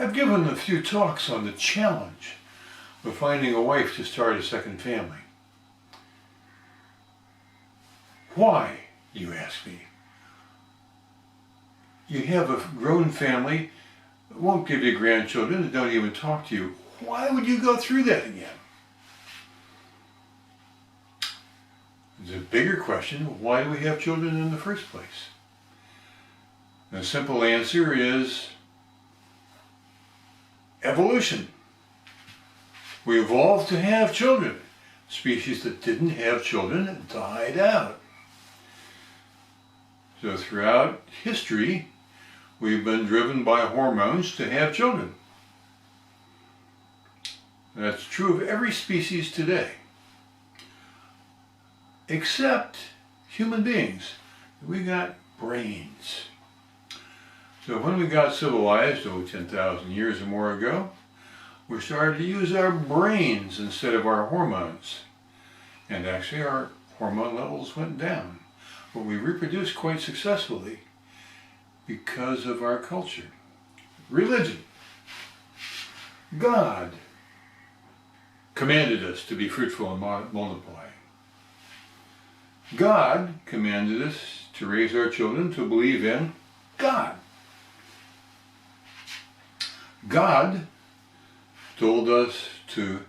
I've given a few talks on the challenge of finding a wife to start a second family. Why, you ask me? You have a grown family that won't give you grandchildren, that don't even talk to you. Why would you go through that again? There's a bigger question: why do we have children in the first place? And the simple answer is evolution. We evolved to have children. Species that didn't have children died out. So throughout history, we've been driven by hormones to have children. That's true of every species today, except human beings. We got brains. So when we got civilized, 10,000 years or more ago, we started to use our brains instead of our hormones. And actually our hormone levels went down. But we reproduced quite successfully because of our culture. Religion. God commanded us to be fruitful and multiply. God commanded us to raise our children to believe in God. God told us to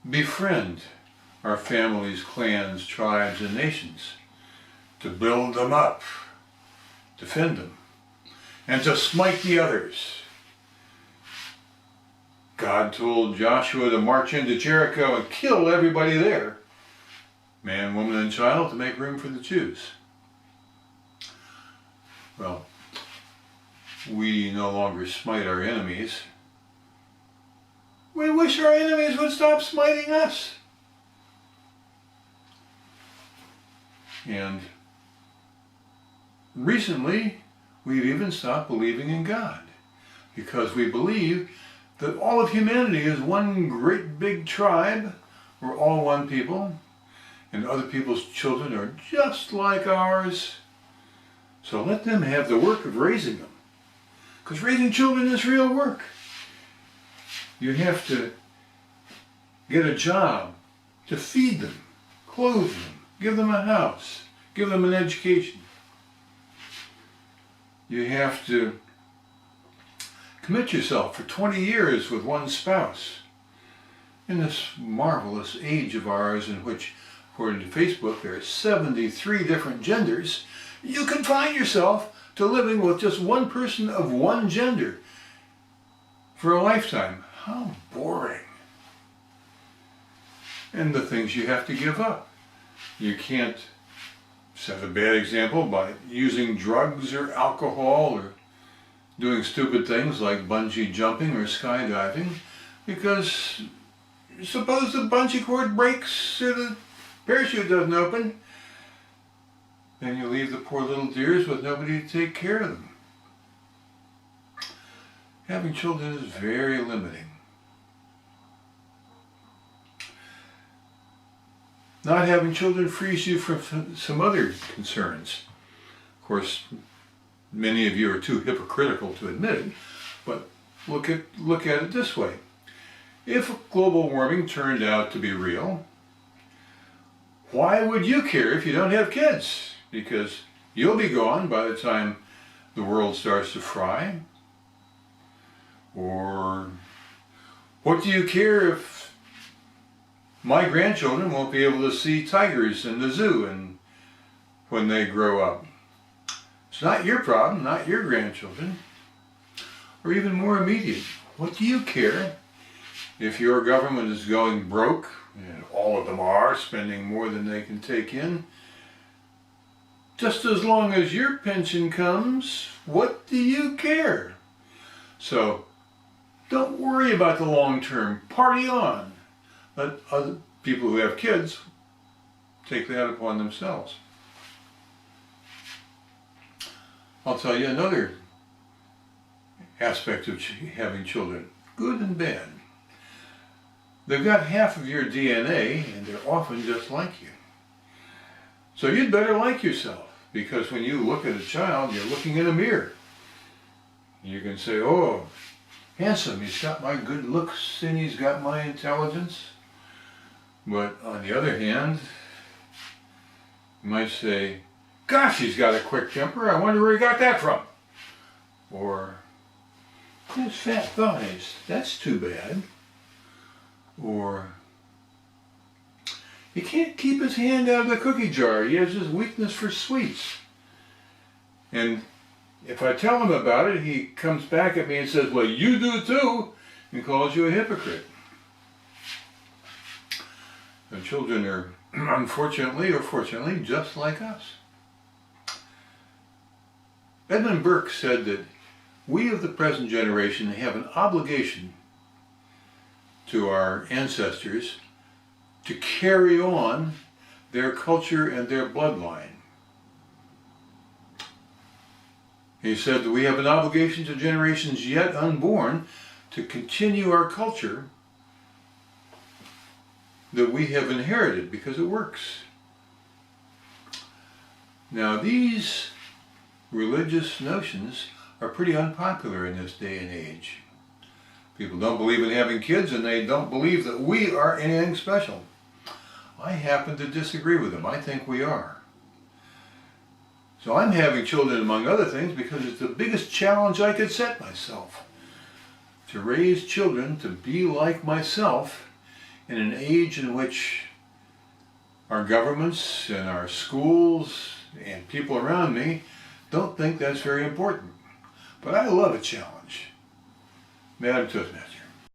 befriend our families, clans, tribes, and nations, to build them up, defend them, and to smite the others. God told Joshua to march into Jericho and kill everybody there, man, woman, and child, to make room for the Jews. Well, we no longer smite our enemies. We wish our enemies would stop smiting us. And recently, we've even stopped believing in God, because we believe that all of humanity is one great big tribe. We're all one people, and other people's children are just like ours. So let them have the work of raising them, because raising children is real work. You have to get a job to feed them, clothe them, give them a house, give them an education. You have to commit yourself for 20 years with one spouse. In this marvelous age of ours, in which, according to Facebook, there are 73 different genders, you can find yourself to living with just one person of one gender for a lifetime. How boring. And the things you have to give up. You can't set a bad example by using drugs or alcohol or doing stupid things like bungee jumping or skydiving, because suppose the bungee cord breaks or the parachute doesn't open, then you leave the poor little dears with nobody to take care of them. Having children is very limiting. Not having children frees you from some other concerns. Of course, many of you are too hypocritical to admit it, but look at it this way. If global warming turned out to be real, why would you care if you don't have kids? Because you'll be gone by the time the world starts to fry. Or what do you care if my grandchildren won't be able to see tigers in the zoo and when they grow up? It's not your problem, not your grandchildren. Or even more immediate, what do you care if your government is going broke, and all of them are, spending more than they can take in? Just as long as your pension comes, what do you care? So don't worry about the long term. Party on. Let other people who have kids take that upon themselves. I'll tell you another aspect of having children, good and bad. They've got half of your DNA, and they're often just like you. So you'd better like yourself, because when you look at a child, you're looking in a mirror. You can say, oh, handsome, he's got my good looks and he's got my intelligence. But on the other hand, you might say, gosh, he's got a quick temper, I wonder where he got that from. Or, those fat thighs, that's too bad. Or, he can't keep his hand out of the cookie jar, he has this weakness for sweets. And if I tell him about it, he comes back at me and says, well, you do too, and calls you a hypocrite. The children are, unfortunately or fortunately, just like us. Edmund Burke said that we of the present generation have an obligation to our ancestors to carry on their culture and their bloodline. He said that we have an obligation to generations yet unborn to continue our culture that we have inherited because it works. Now these religious notions are pretty unpopular in this day and age. People don't believe in having kids and they don't believe that we are anything special. I happen to disagree with them. I think we are. So I'm having children among other things because it's the biggest challenge I could set myself. To raise children to be like myself in an age in which our governments and our schools and people around me don't think that's very important. But I love a challenge. Madam Toastmaster.